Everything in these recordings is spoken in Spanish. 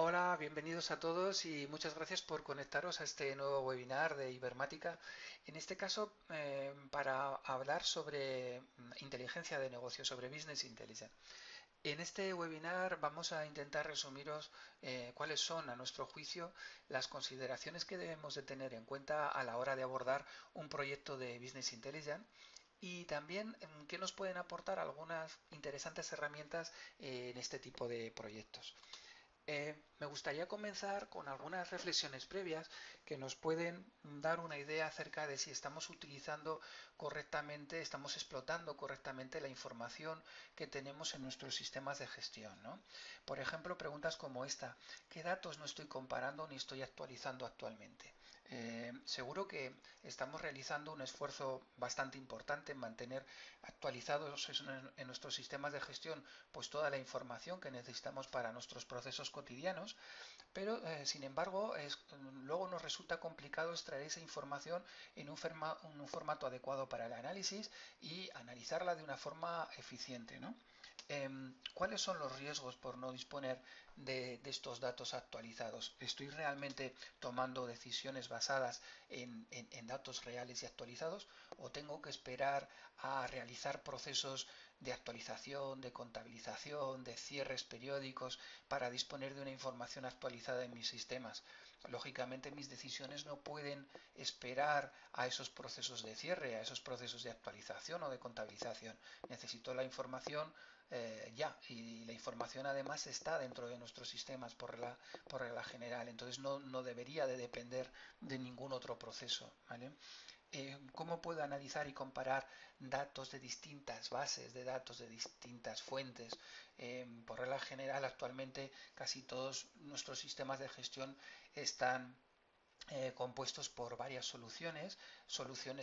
Hola, bienvenidos a todos y muchas gracias por conectaros a este nuevo webinar de Ibermática. En este caso, para hablar sobre inteligencia de negocio, sobre Business Intelligence. En este webinar vamos a intentar resumiros cuáles son, a nuestro juicio, las consideraciones que debemos de tener en cuenta a la hora de abordar un proyecto de Business Intelligence y también qué nos pueden aportar algunas interesantes herramientas en este tipo de proyectos. Me gustaría comenzar con algunas reflexiones previas que nos pueden dar una idea acerca de si estamos utilizando correctamente, estamos explotando correctamente la información que tenemos en nuestros sistemas de gestión, ¿no? Por ejemplo, preguntas como esta: ¿qué datos no estoy comparando ni estoy actualizando actualmente? Seguro que estamos realizando un esfuerzo bastante importante en mantener actualizados en nuestros sistemas de gestión pues toda la información que necesitamos para nuestros procesos cotidianos, pero sin embargo luego nos resulta complicado extraer esa información en un formato adecuado para el análisis y analizarla de una forma eficiente, ¿no? ¿Cuáles son los riesgos por no disponer de estos datos actualizados? ¿Estoy realmente tomando decisiones basadas en datos reales y actualizados o tengo que esperar a realizar procesos de actualización, de contabilización, de cierres periódicos para disponer de una información actualizada en mis sistemas? Lógicamente mis decisiones no pueden esperar a esos procesos de cierre, a esos procesos de actualización o de contabilización. Necesito la información ya, y la información además está dentro de nuestros sistemas por regla general, entonces no debería de depender de ningún otro proceso, ¿vale? ¿Cómo puedo analizar y comparar datos de distintas bases de datos, de distintas fuentes? Por regla general, actualmente casi todos nuestros sistemas de gestión están compuestos por varias soluciones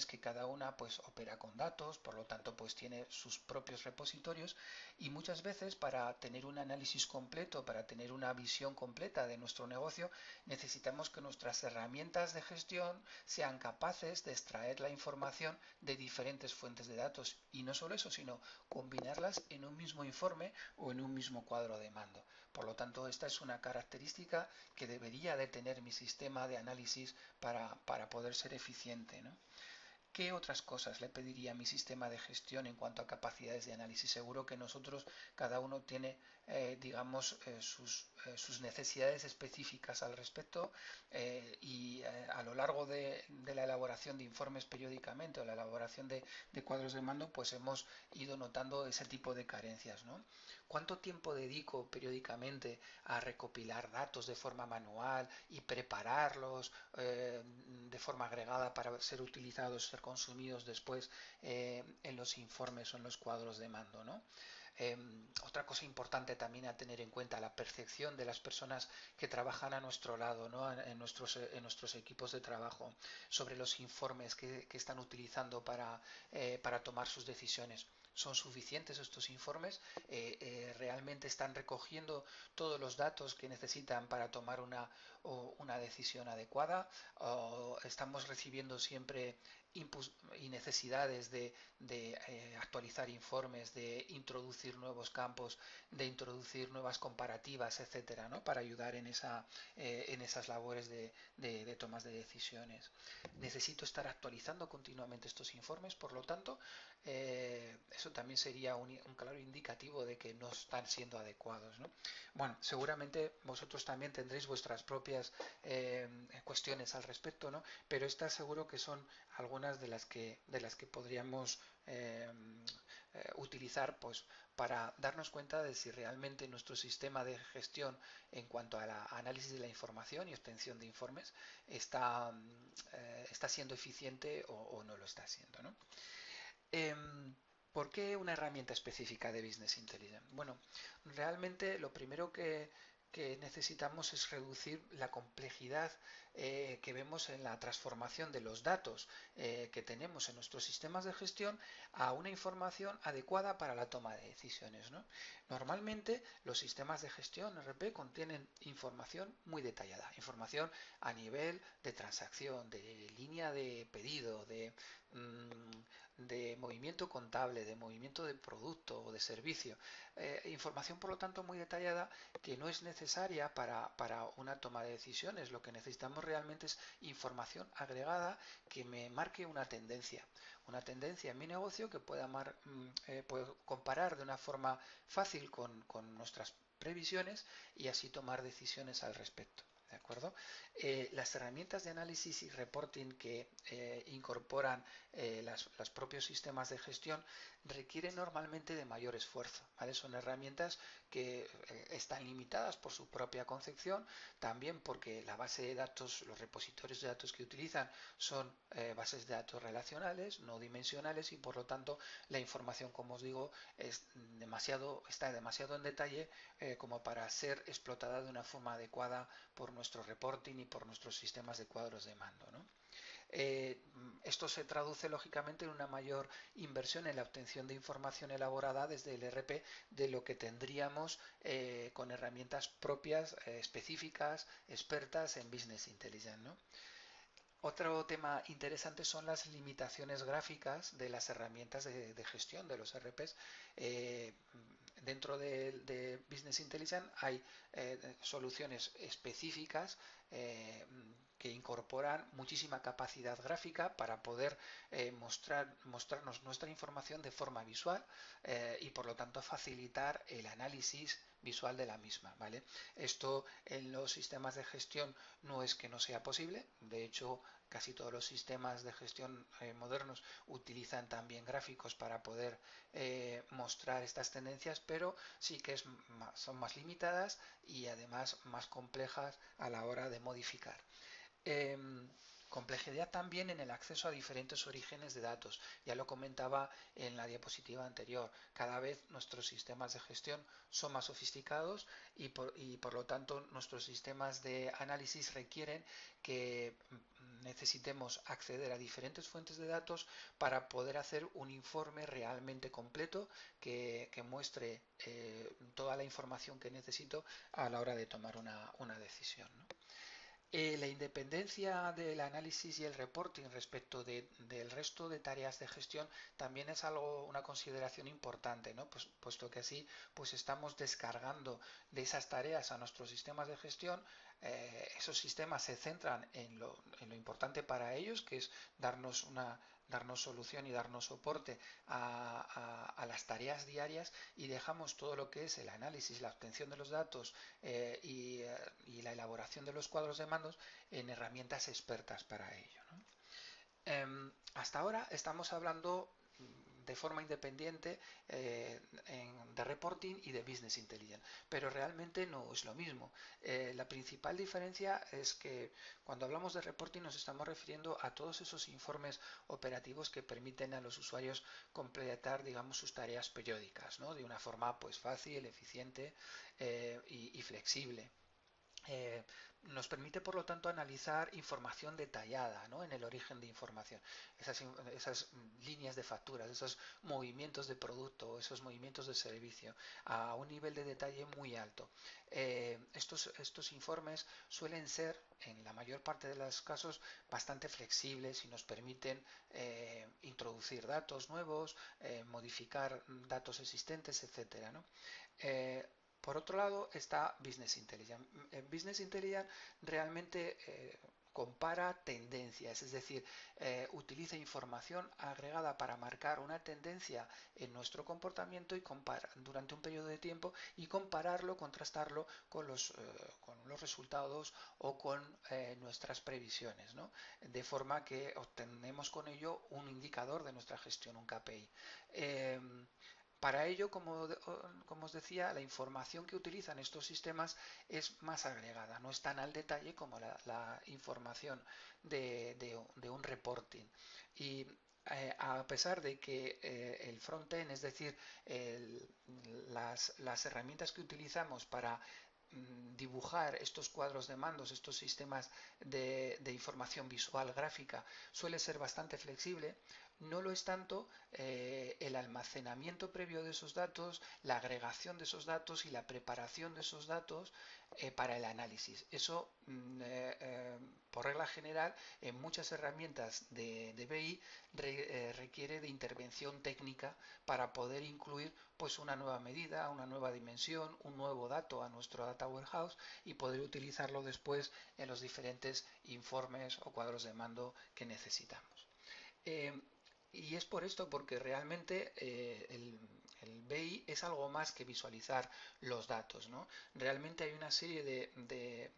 que cada una pues opera con datos, por lo tanto pues tiene sus propios repositorios, y muchas veces para tener un análisis completo, para tener una visión completa de nuestro negocio, necesitamos que nuestras herramientas de gestión sean capaces de extraer la información de diferentes fuentes de datos, y no solo eso, sino combinarlas en un mismo informe o en un mismo cuadro de mando. Por lo tanto, esta es una característica que debería de tener mi sistema de análisis para poder ser eficiente, ¿no? ¿Qué otras cosas le pediría a mi sistema de gestión en cuanto a capacidades de análisis? Seguro que nosotros, cada uno tiene, digamos, sus necesidades específicas al respecto, y a lo largo de la elaboración de informes periódicamente o la elaboración de cuadros de mando, pues hemos ido notando ese tipo de carencias, ¿no? ¿Cuánto tiempo dedico periódicamente a recopilar datos de forma manual y prepararlos de forma agregada para ser utilizados, ser consumidos después en los informes o en los cuadros de mando, ¿no? Otra cosa importante también a tener en cuenta: la percepción de las personas que trabajan a nuestro lado, ¿no? En nuestros equipos de trabajo, sobre los informes que están utilizando para tomar sus decisiones. ¿Son suficientes estos informes? ¿Realmente están recogiendo todos los datos que necesitan para tomar una decisión adecuada? ¿O estamos recibiendo siempre inputs y necesidades de actualizar informes, de introducir nuevos campos, de introducir nuevas comparativas, etcétera, ¿no? Para ayudar en esas labores de tomas de decisiones? Necesito estar actualizando continuamente estos informes, por lo tanto, eso también sería un claro indicativo de que no están siendo adecuados, ¿no? Bueno, seguramente vosotros también tendréis vuestras propias cuestiones al respecto, ¿no? Pero estas seguro que son algunas de las que podríamos utilizar pues para darnos cuenta de si realmente nuestro sistema de gestión en cuanto al análisis de la información y obtención de informes está siendo eficiente o no lo está siendo, ¿no? ¿Por qué una herramienta específica de Business Intelligence? Bueno, realmente lo primero que necesitamos es reducir la complejidad que vemos en la transformación de los datos que tenemos en nuestros sistemas de gestión a una información adecuada para la toma de decisiones, ¿no? Normalmente los sistemas de gestión RP contienen información muy detallada, información a nivel de transacción, de línea de pedido, de movimiento contable, de movimiento de producto o de servicio. Información, por lo tanto, muy detallada que no es necesaria para una toma de decisiones. Lo que necesitamos realmente es información agregada que me marque una tendencia en mi negocio que puedo comparar de una forma fácil con nuestras previsiones y así tomar decisiones al respecto. ¿De acuerdo? Las herramientas de análisis y reporting que incorporan los propios sistemas de gestión requieren normalmente de mayor esfuerzo. ¿Vale? Son herramientas que están limitadas por su propia concepción, también porque la base de datos, los repositorios de datos que utilizan son bases de datos relacionales, no dimensionales, y por lo tanto la información, como os digo, está demasiado en detalle como para ser explotada de una forma adecuada por nuestro reporting y por nuestros sistemas de cuadros de mando, ¿no? Esto se traduce lógicamente en una mayor inversión en la obtención de información elaborada desde el ERP de lo que tendríamos con herramientas propias, específicas, expertas en Business Intelligence, ¿no? Otro tema interesante son las limitaciones gráficas de las herramientas de gestión de los RPs. Eh, Dentro de Business Intelligence hay soluciones específicas que incorporan muchísima capacidad gráfica para poder mostrarnos nuestra información de forma visual y por lo tanto facilitar el análisis visual de la misma, ¿vale? Esto en los sistemas de gestión no es que no sea posible, de hecho casi todos los sistemas de gestión modernos utilizan también gráficos para poder mostrar estas tendencias, pero sí que son más limitadas y además más complejas a la hora de modificar. Eh, Complejidad también en el acceso a diferentes orígenes de datos. Ya lo comentaba en la diapositiva anterior. Cada vez nuestros sistemas de gestión son más sofisticados y por lo tanto nuestros sistemas de análisis requieren que necesitemos acceder a diferentes fuentes de datos para poder hacer un informe realmente completo que muestre toda la información que necesito a la hora de tomar una decisión, ¿no? La independencia del análisis y el reporting respecto del resto de tareas de gestión también es una consideración importante, ¿no? Puesto que así pues estamos descargando de esas tareas a nuestros sistemas de gestión. Esos sistemas se centran en lo importante para ellos, que es darnos solución y darnos soporte a las tareas diarias, y dejamos todo lo que es el análisis, la obtención de los datos y la elaboración de los cuadros de mandos en herramientas expertas para ello, ¿no? Hasta ahora estamos hablando de forma independiente de reporting y de business intelligence, pero realmente no es lo mismo. La principal diferencia es que cuando hablamos de reporting nos estamos refiriendo a todos esos informes operativos que permiten a los usuarios completar, digamos, sus tareas periódicas, ¿no? De una forma pues fácil, eficiente y flexible. Eh, Nos permite, por lo tanto, analizar información detallada, ¿no? En el origen de información. Esas líneas de facturas, esos movimientos de producto, esos movimientos de servicio, a un nivel de detalle muy alto. Estos informes suelen ser, en la mayor parte de los casos, bastante flexibles y nos permiten introducir datos nuevos, modificar datos existentes, etcétera, ¿no? Eh, por otro lado está Business Intelligence. Business Intelligence realmente compara tendencias, es decir, utiliza información agregada para marcar una tendencia en nuestro comportamiento y durante un periodo de tiempo y compararlo, contrastarlo con los resultados o con nuestras previsiones, ¿no? De forma que obtenemos con ello un indicador de nuestra gestión, un KPI. Para ello, como os decía, la información que utilizan estos sistemas es más agregada, no es tan al detalle como la información de un reporting. Y a pesar de que el front-end, es decir, las herramientas que utilizamos para dibujar estos cuadros de mandos, estos sistemas de información visual gráfica, suele ser bastante flexible, No lo es tanto el almacenamiento previo de esos datos, la agregación de esos datos y la preparación de esos datos para el análisis. Eso, por regla general, en muchas herramientas de BI requiere de intervención técnica para poder incluir pues una nueva medida, una nueva dimensión, un nuevo dato a nuestro data warehouse y poder utilizarlo después en los diferentes informes o cuadros de mando que necesitamos. Eh, y es por esto, porque realmente el BI es algo más que visualizar los datos, ¿no? Realmente hay una serie de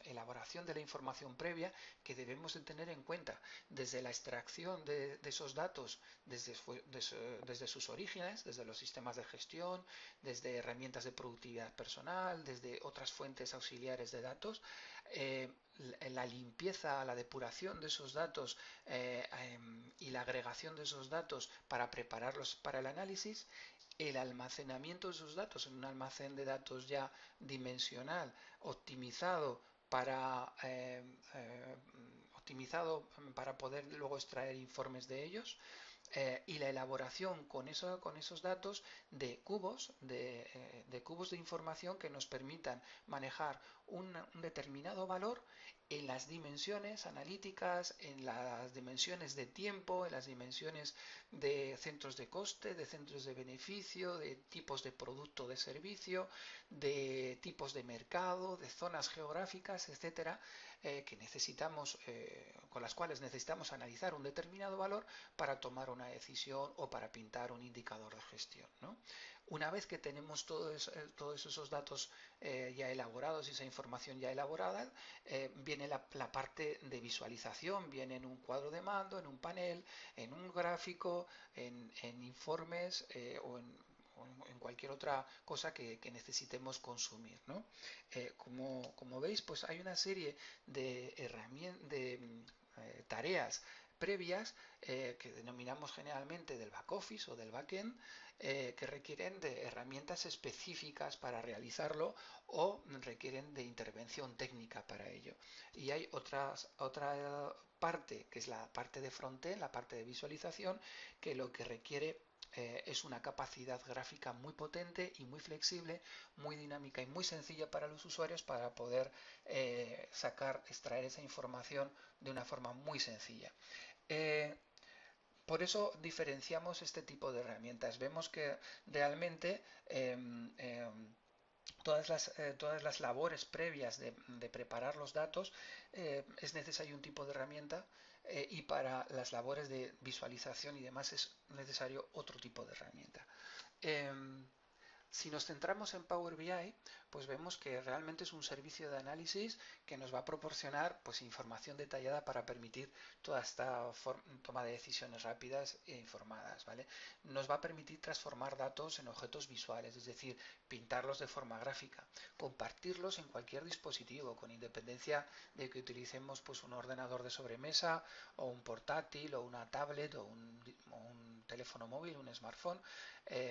elaboración de la información previa que debemos de tener en cuenta, desde la extracción de esos datos, desde sus orígenes, desde los sistemas de gestión, desde herramientas de productividad personal, desde otras fuentes auxiliares de datos, eh, la limpieza, la depuración de esos datos y la agregación de esos datos para prepararlos para el análisis, el almacenamiento de esos datos en un almacén de datos ya dimensional, optimizado optimizado para poder luego extraer informes de ellos, y la elaboración con esos datos de cubos de información que nos permitan manejar un determinado valor en las dimensiones analíticas, en las dimensiones de tiempo, en las dimensiones de centros de coste, de centros de beneficio, de tipos de producto o de servicio, de tipos de mercado, de zonas geográficas, etcétera, que necesitamos, con las cuales necesitamos analizar un determinado valor para tomar una decisión o para pintar un indicador de gestión, ¿no? Una vez que tenemos todos esos datos ya elaborados y esa información ya elaborada, viene la parte de visualización, viene en un cuadro de mando, en un panel, en un gráfico, en informes o en cualquier otra cosa que necesitemos consumir, ¿no? Como veis, pues hay una serie de herramientas, de tareas previas que denominamos generalmente del back office o del backend, que requieren de herramientas específicas para realizarlo o requieren de intervención técnica para ello. Y hay otra parte, que es la parte de frontend, la parte de visualización, que lo que requiere es una capacidad gráfica muy potente y muy flexible, muy dinámica y muy sencilla para los usuarios para poder extraer esa información de una forma muy sencilla. Eh, por eso diferenciamos este tipo de herramientas. Vemos que realmente todas las labores previas de preparar los datos es necesario un tipo de herramienta, y para las labores de visualización y demás es necesario otro tipo de herramienta. Em, si nos centramos en Power BI, pues vemos que realmente es un servicio de análisis que nos va a proporcionar pues información detallada para permitir toda esta toma de decisiones rápidas e informadas, ¿vale? Nos va a permitir transformar datos en objetos visuales, es decir, pintarlos de forma gráfica, compartirlos en cualquier dispositivo, con independencia de que utilicemos pues un ordenador de sobremesa o un portátil o una tablet o un teléfono móvil, un smartphone.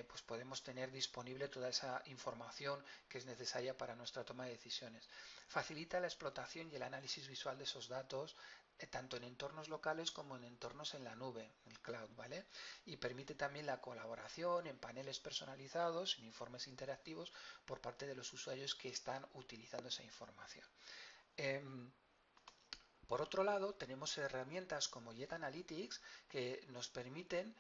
Pues podemos tener disponible toda esa información que es necesaria para nuestra toma de decisiones. Facilita la explotación y el análisis visual de esos datos, tanto en entornos locales como en entornos en la nube, el cloud, ¿vale? Y permite también la colaboración en paneles personalizados, en informes interactivos por parte de los usuarios que están utilizando esa información. Por otro lado, tenemos herramientas como Jet Analytics que nos permiten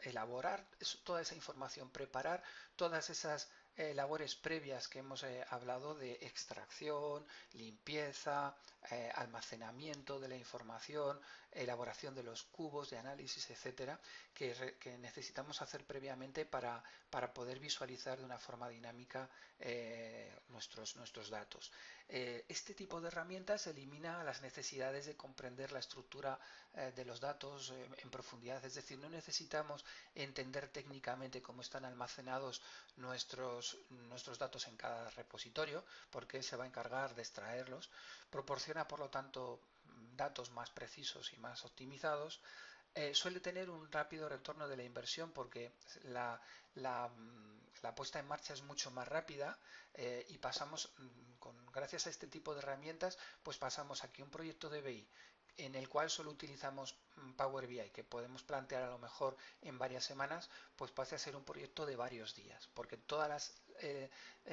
elaborar toda esa información, preparar todas esas labores previas que hemos hablado de extracción, limpieza, almacenamiento de la información, elaboración de los cubos de análisis, etcétera, que necesitamos hacer previamente para poder visualizar de una forma dinámica nuestros datos. Este tipo de herramientas elimina las necesidades de comprender la estructura de los datos en profundidad, es decir, no necesitamos entender técnicamente cómo están almacenados nuestros datos en cada repositorio, porque él se va a encargar de extraerlos. Proporciona, por lo tanto, datos más precisos y más optimizados. Suele tener un rápido retorno de la inversión porque la, la puesta en marcha es mucho más rápida, y pasamos, gracias a este tipo de herramientas, pues pasamos aquí un proyecto de BI en el cual solo utilizamos Power BI, que podemos plantear a lo mejor en varias semanas, pues pase a ser un proyecto de varios días, porque todas las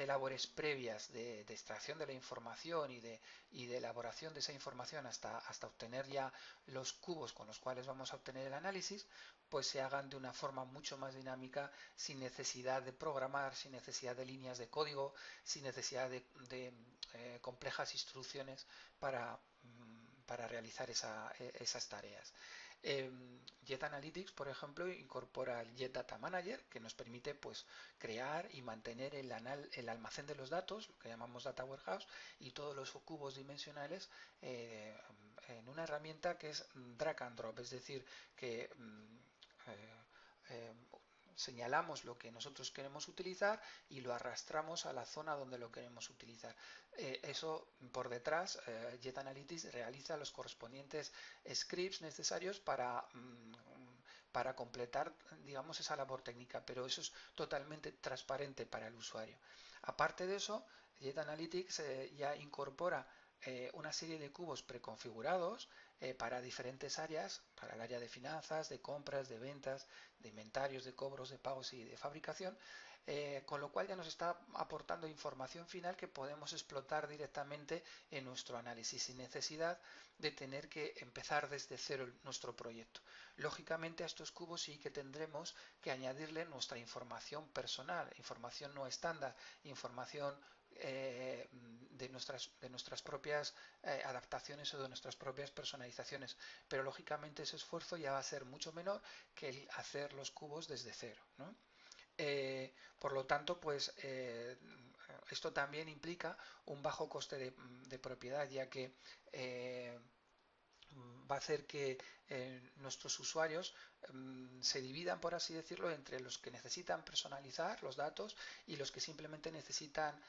labores previas de extracción de la información y de elaboración de esa información hasta obtener ya los cubos con los cuales vamos a obtener el análisis, pues se hagan de una forma mucho más dinámica, sin necesidad de programar, sin necesidad de líneas de código, sin necesidad de complejas instrucciones para, para realizar esas tareas. Jet Analytics, por ejemplo, incorpora el Jet Data Manager, que nos permite pues crear y mantener el almacén de los datos, lo que llamamos Data Warehouse, y todos los cubos dimensionales en una herramienta que es drag and drop, es decir, que eh, eh, señalamos lo que nosotros queremos utilizar y lo arrastramos a la zona donde lo queremos utilizar. Eso por detrás, Jet Analytics realiza los correspondientes scripts necesarios para completar, digamos, esa labor técnica, pero eso es totalmente transparente para el usuario. Aparte de eso, Jet Analytics ya incorpora una serie de cubos preconfigurados para diferentes áreas, para el área de finanzas, de compras, de ventas, de inventarios, de cobros, de pagos y de fabricación, con lo cual ya nos está aportando información final que podemos explotar directamente en nuestro análisis sin necesidad de tener que empezar desde cero nuestro proyecto. Lógicamente a estos cubos sí que tendremos que añadirle nuestra información personal, información no estándar, información de nuestras propias adaptaciones o de nuestras propias personalizaciones, pero lógicamente ese esfuerzo ya va a ser mucho menor que el hacer los cubos desde cero, ¿no? Por lo tanto, pues esto también implica un bajo coste de propiedad, ya que va a hacer que nuestros usuarios se dividan, por así decirlo, entre los que necesitan personalizar los datos y los que simplemente necesitan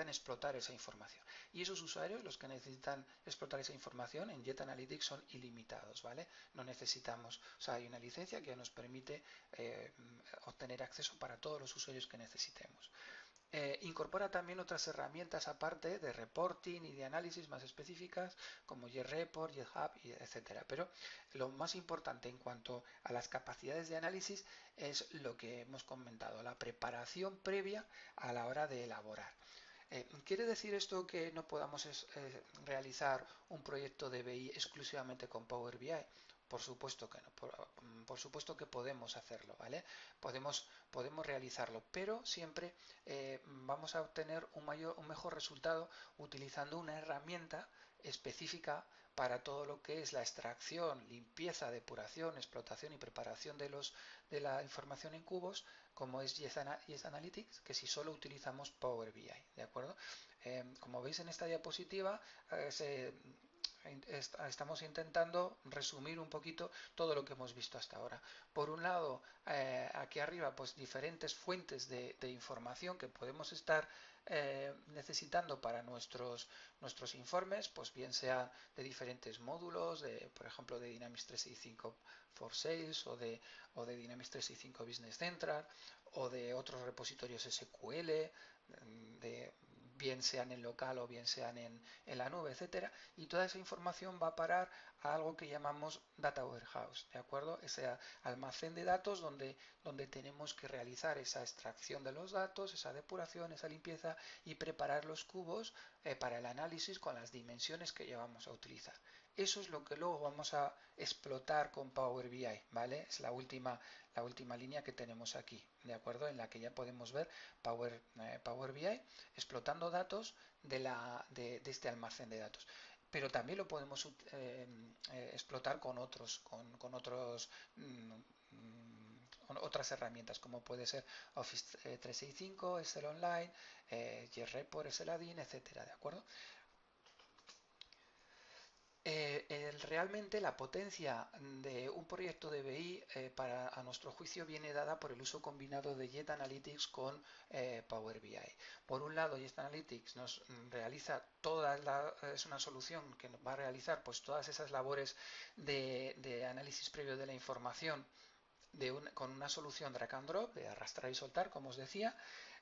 explotar esa información. Y esos usuarios, los que necesitan explotar esa información, en Jet Analytics son ilimitados, ¿vale? No necesitamos, o sea, hay una licencia que nos permite obtener acceso para todos los usuarios que necesitemos. Incorpora también otras herramientas aparte de reporting y de análisis más específicas como JetReport, JetHub, etc. Pero lo más importante en cuanto a las capacidades de análisis es lo que hemos comentado, la preparación previa a la hora de elaborar. ¿Quiere decir esto que no podamos realizar un proyecto de BI exclusivamente con Power BI? Por supuesto que no, por supuesto que podemos hacerlo, ¿vale? Podemos realizarlo, pero siempre vamos a obtener un mejor resultado utilizando una herramienta específica para todo lo que es la extracción, limpieza, depuración, explotación y preparación de la información en cubos, como es Yes Analytics, que si solo utilizamos Power BI, ¿de acuerdo? Como veis en esta diapositiva, estamos intentando resumir un poquito todo lo que hemos visto hasta ahora. Por un lado, aquí arriba, pues diferentes fuentes de información que podemos estar necesitando para nuestros informes, pues bien sean de diferentes módulos, por ejemplo de Dynamics 365 for Sales o de Dynamics 365 Business Central o de otros repositorios SQL, bien sean en local o bien sean en la nube, etcétera, y toda esa información va a parar a algo que llamamos Data Warehouse, ¿de acuerdo? Ese almacén de datos donde tenemos que realizar esa extracción de los datos, esa depuración, esa limpieza y preparar los cubos para el análisis con las dimensiones que llevamos a utilizar. Eso es lo que luego vamos a explotar con Power BI, ¿vale? Es la última línea que tenemos aquí, ¿de acuerdo? En la que ya podemos ver Power BI explotando datos de este almacén de datos. Pero también lo podemos explotar con otras herramientas, como puede ser Office 365, Excel Online, JetReport, Exceladin, etcétera, ¿de acuerdo? Realmente la potencia de un proyecto de BI a nuestro juicio viene dada por el uso combinado de Jet Analytics con Power BI. Por un lado, Jet Analytics nos realiza es una solución que va a realizar pues todas esas labores de análisis previo de la información con una solución drag and drop de arrastrar y soltar, como os decía.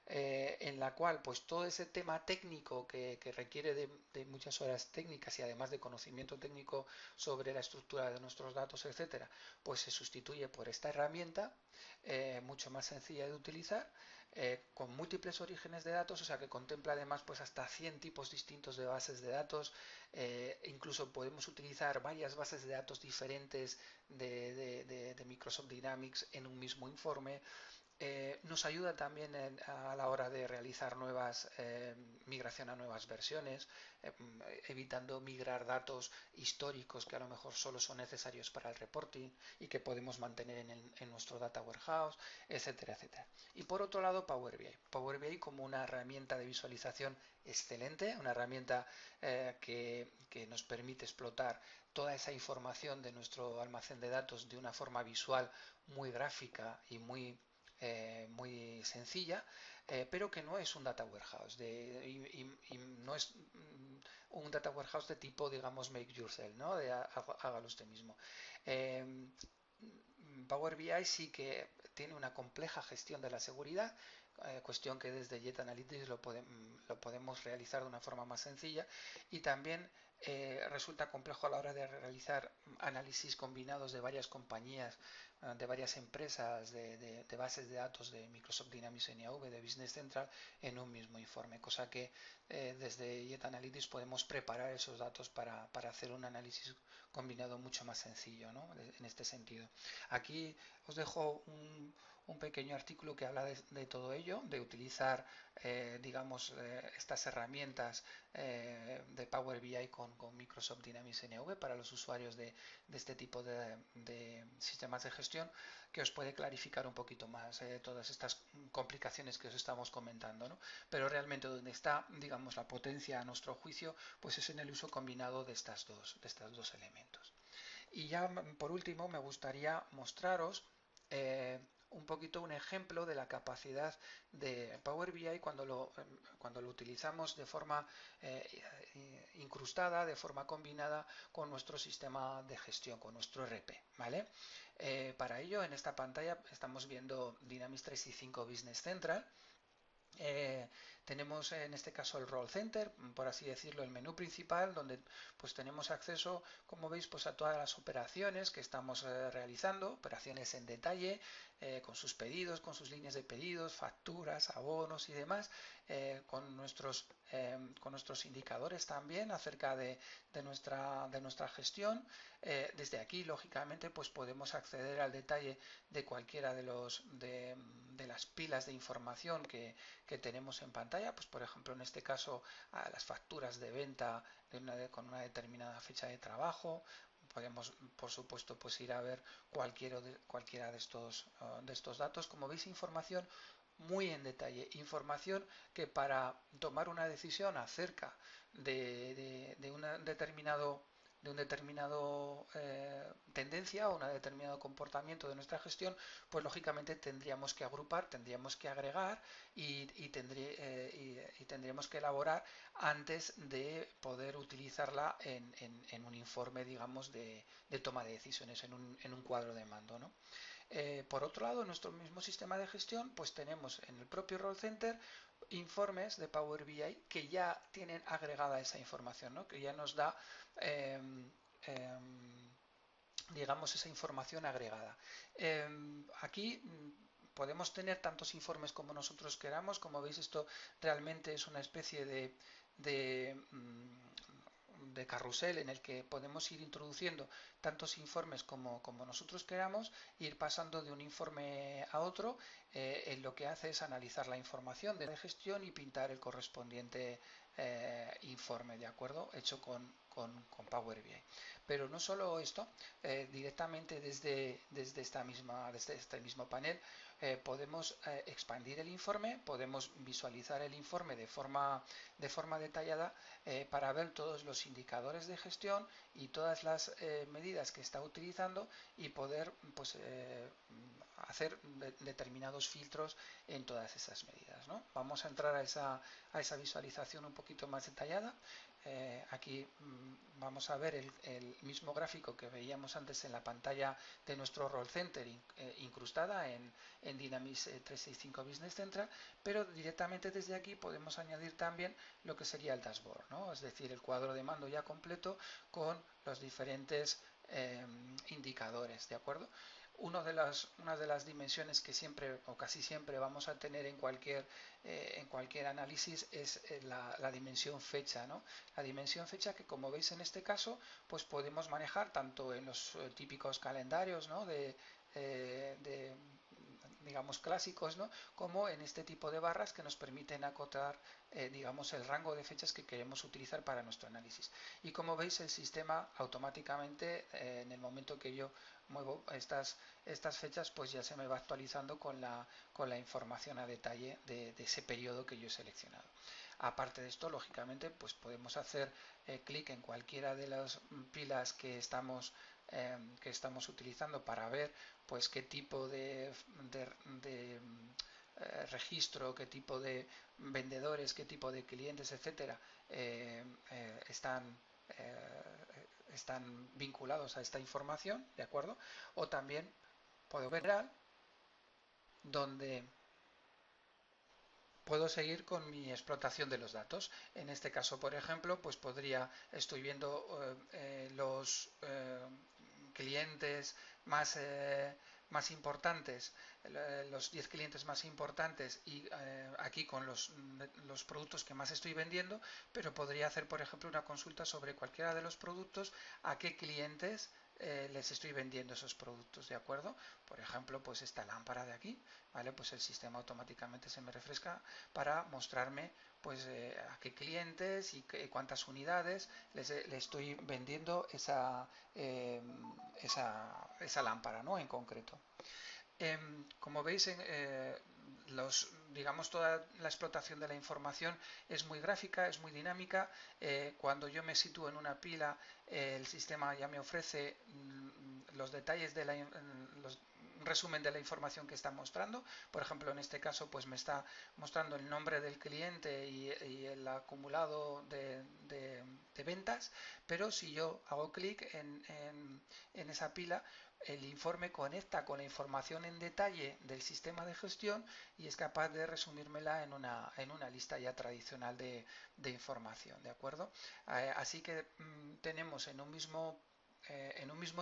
en la cual pues todo ese tema técnico que requiere de muchas horas técnicas y además de conocimiento técnico sobre la estructura de nuestros datos, etcétera, pues se sustituye por esta herramienta mucho más sencilla de utilizar, con múltiples orígenes de datos, o sea que contempla además pues hasta 100 tipos distintos de bases de datos. Incluso podemos utilizar varias bases de datos diferentes de Microsoft Dynamics en un mismo informe. Nos ayuda también a la hora de realizar migración a nuevas versiones, evitando migrar datos históricos que a lo mejor solo son necesarios para el reporting y que podemos mantener en nuestro data warehouse, etcétera, etcétera. Y por otro lado, Power BI. Power BI como una herramienta de visualización excelente, una herramienta que nos permite explotar toda esa información de nuestro almacén de datos de una forma visual muy gráfica y muy sencilla, pero que no es un data warehouse y no es un data warehouse de tipo, digamos, make yourself, ¿no? De hágalo usted mismo. Eh, Power BI sí que tiene una compleja gestión de la seguridad, cuestión que desde Jet Analytics lo podemos realizar de una forma más sencilla, y también resulta complejo a la hora de realizar análisis combinados de varias compañías, de varias empresas, de bases de datos de Microsoft Dynamics NAV, de Business Central, en un mismo informe, cosa que desde Jet Analytics podemos preparar esos datos para hacer un análisis combinado mucho más sencillo, ¿no? En este sentido. Aquí os dejo un pequeño artículo que habla de todo ello, de utilizar, digamos, estas herramientas de Power BI con Microsoft Dynamics NV para los usuarios de este tipo de sistemas de gestión, que os puede clarificar un poquito más todas estas complicaciones que os estamos comentando, ¿no? Pero realmente donde está, digamos, la potencia a nuestro juicio, pues es en el uso combinado de estos dos elementos. Y ya por último me gustaría mostraros un poquito un ejemplo de la capacidad de Power BI cuando lo utilizamos de forma incrustada, de forma combinada con nuestro sistema de gestión, con nuestro RP, ¿vale? Para ello, en esta pantalla estamos viendo Dynamics 365 Business Central. Tenemos en este caso el Role Center, por así decirlo, el menú principal, donde pues tenemos acceso, como veis, pues a todas las operaciones que estamos realizando, operaciones en detalle, con sus pedidos, con sus líneas de pedidos, facturas, abonos y demás, con nuestros indicadores también acerca de nuestra gestión. Desde aquí, lógicamente, pues podemos acceder al detalle de cualquiera de las pilas de información que tenemos en pantalla, pues por ejemplo en este caso a las facturas de venta con una determinada fecha de trabajo. Podemos, por supuesto, pues ir a ver cualquiera de estos datos. Como veis, información muy en detalle, información que para tomar una decisión acerca de un determinado tendencia o un determinado comportamiento de nuestra gestión, pues lógicamente tendríamos que agrupar, tendríamos que agregar y tendríamos que elaborar antes de poder utilizarla en un informe, digamos, de toma de decisiones, en un cuadro de mando, ¿no? Por otro lado, en nuestro mismo sistema de gestión, pues tenemos en el propio Role Center informes de Power BI que ya tienen agregada esa información, ¿no? Que ya nos da, eh, eh, digamos, esa información agregada. Aquí podemos tener tantos informes como nosotros queramos. Como veis, esto realmente es una especie de carrusel en el que podemos ir introduciendo tantos informes como nosotros queramos, ir pasando de un informe a otro. En lo que hace es analizar la información de gestión y pintar el correspondiente informe, ¿de acuerdo? Hecho con Power BI. Pero no solo esto, directamente desde este mismo panel podemos expandir el informe, podemos visualizar el informe de forma detallada para ver todos los indicadores de gestión y todas las medidas que está utilizando y poder pues, hacer determinados filtros en todas esas medidas, ¿no? Vamos a entrar a esa visualización un poquito más detallada. Aquí vamos a ver el mismo gráfico que veíamos antes en la pantalla de nuestro Role Center incrustada en Dynamics 365 Business Central, pero directamente desde aquí podemos añadir también lo que sería el dashboard, ¿no? Es decir, el cuadro de mando ya completo con los diferentes indicadores, ¿de acuerdo? Una de las dimensiones que siempre o casi siempre vamos a tener en cualquier análisis es la dimensión fecha, ¿no? La dimensión fecha que, como veis en este caso, pues podemos manejar tanto en los típicos calendarios, ¿no? de digamos clásicos, ¿no? Como en este tipo de barras que nos permiten acotar digamos el rango de fechas que queremos utilizar para nuestro análisis. Y como veis, el sistema automáticamente en el momento que yo muevo estas fechas, pues ya se me va actualizando con la información a detalle de ese periodo que yo he seleccionado. Aparte de esto, lógicamente, pues podemos hacer clic en cualquiera de las pilas que estamos utilizando para ver pues qué tipo de registro, qué tipo de vendedores, qué tipo de clientes, etcétera, están vinculados a esta información, ¿de acuerdo? O también puedo ver donde puedo seguir con mi explotación de los datos. En este caso, por ejemplo, pues estoy viendo los clientes más importantes, los 10 clientes más importantes y aquí con los productos que más estoy vendiendo, pero podría hacer, por ejemplo, una consulta sobre cualquiera de los productos, a qué clientes les estoy vendiendo esos productos, ¿de acuerdo? Por ejemplo, pues esta lámpara de aquí, ¿vale? Pues el sistema automáticamente se me refresca para mostrarme pues a qué clientes y cuántas unidades les estoy vendiendo esa lámpara, ¿no? En concreto. Como veis, digamos, toda la explotación de la información es muy gráfica, es muy dinámica. Cuando yo me sitúo en una pila, el sistema ya me ofrece los detalles un resumen de la información que está mostrando. Por ejemplo, en este caso, pues me está mostrando el nombre del cliente y el acumulado de ventas, pero si yo hago clic en esa pila, el informe conecta con la información en detalle del sistema de gestión y es capaz de resumírmela en una lista ya tradicional de información, ¿de acuerdo? Así que tenemos en un mismo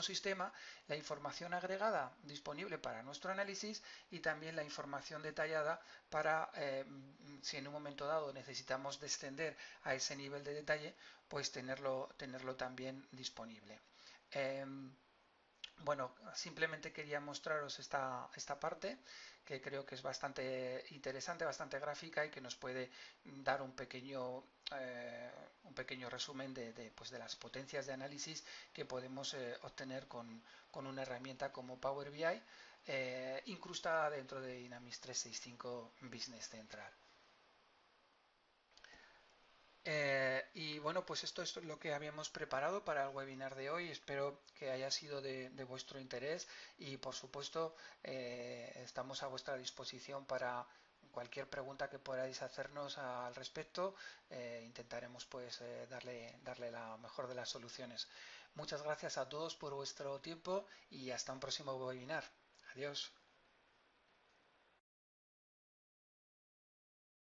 sistema la información agregada disponible para nuestro análisis y también la información detallada para si en un momento dado necesitamos descender a ese nivel de detalle, pues tenerlo también disponible. Bueno, simplemente quería mostraros esta parte que creo que es bastante interesante, bastante gráfica y que nos puede dar un pequeño resumen pues de las potencias de análisis que podemos obtener con una herramienta como Power BI incrustada dentro de Dynamics 365 Business Central. Y bueno, pues esto es lo que habíamos preparado para el webinar de hoy. Espero que haya sido de vuestro interés y por supuesto estamos a vuestra disposición para cualquier pregunta que podáis hacernos al respecto. Intentaremos pues darle la mejor de las soluciones. Muchas gracias a todos por vuestro tiempo y hasta un próximo webinar. Adiós.